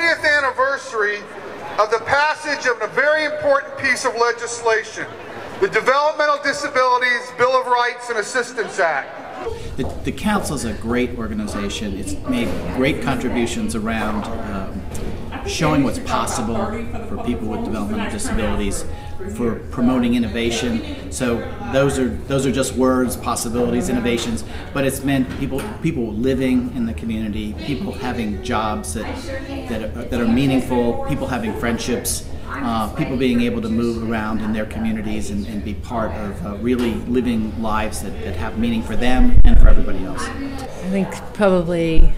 40th anniversary of the passage of a very important piece of legislation, the Developmental Disabilities Bill of Rights and Assistance Act. The Council is a great organization. It's made great contributions around showing what's possible for people with developmental disabilities, for promoting innovation. So those are just words, possibilities, innovations, but it's meant people living in the community, people having jobs that are meaningful, people having friendships, people being able to move around in their communities and be part of really living lives that have meaning for them and for everybody else. I think probably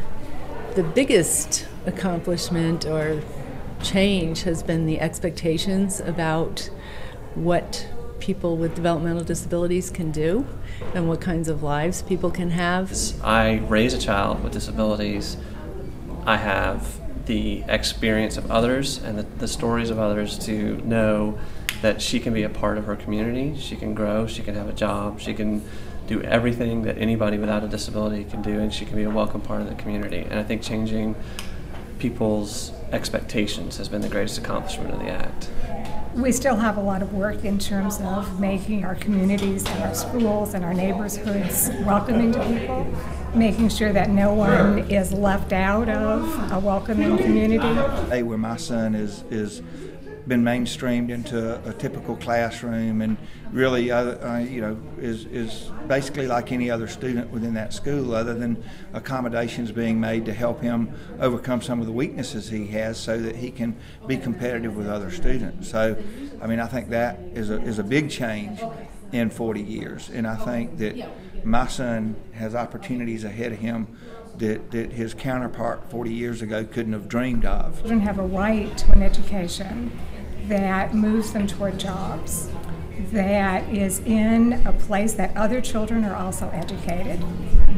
the biggest accomplishment or change has been the expectations about what people with developmental disabilities can do and what kinds of lives people can have. I raise a child with disabilities. I have the experience of others and the stories of others to know that she can be a part of her community, she can grow, she can have a job, she can do everything that anybody without a disability can do, and she can be a welcome part of the community. And I think changing people's expectations has been the greatest accomplishment of the Act. We still have a lot of work in terms of making our communities and our schools and our neighborhoods welcoming to people, making sure that no one is left out of a welcoming community. Where my son is been mainstreamed into a typical classroom and really is basically like any other student within that school, other than accommodations being made to help him overcome some of the weaknesses he has so that he can be competitive with other students. So I mean, I think that is a big change in 40 years, and I think that my son has opportunities ahead of him that his counterpart 40 years ago couldn't have dreamed of. Children have a right to an education that moves them toward jobs, that is in a place that other children are also educated,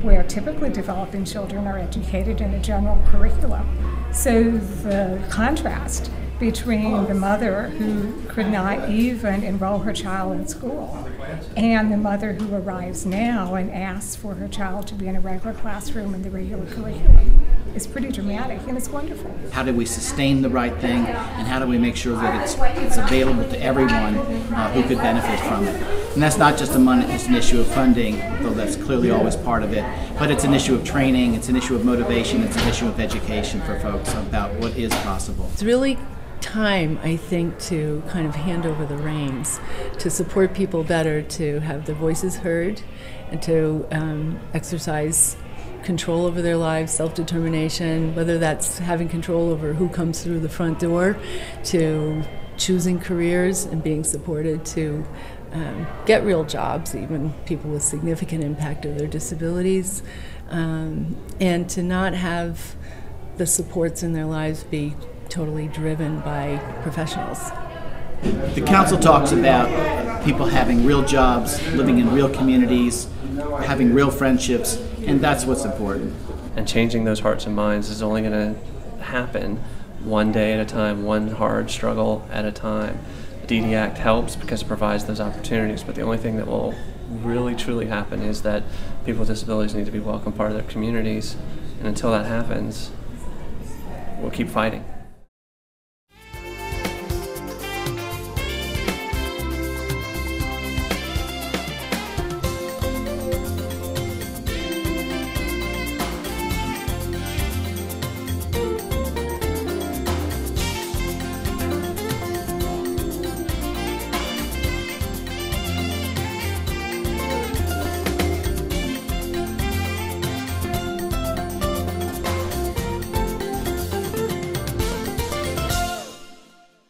where typically developing children are educated in a general curriculum. So the contrast between the mother who could not even enroll her child in school and the mother who arrives now and asks for her child to be in a regular classroom in the regular curriculum is pretty dramatic, and it's wonderful. How do we sustain the right thing, and how do we make sure that it's available to everyone who could benefit from it? And that's not just it's an issue of funding, though that's clearly always part of it, but it's an issue of training, it's an issue of motivation, it's an issue of education for folks about what is possible. It's really time, I think, to kind of hand over the reins, to support people better, to have their voices heard, and to exercise control over their lives, self-determination, whether that's having control over who comes through the front door, to choosing careers and being supported to get real jobs, even people with significant impact of their disabilities, and to not have the supports in their lives be totally driven by professionals. The Council talks about people having real jobs, living in real communities, having real friendships, and that's what's important. And changing those hearts and minds is only going to happen one day at a time, one hard struggle at a time. The DD Act helps because it provides those opportunities, but the only thing that will really truly happen is that people with disabilities need to be a welcome part of their communities, and until that happens, we'll keep fighting.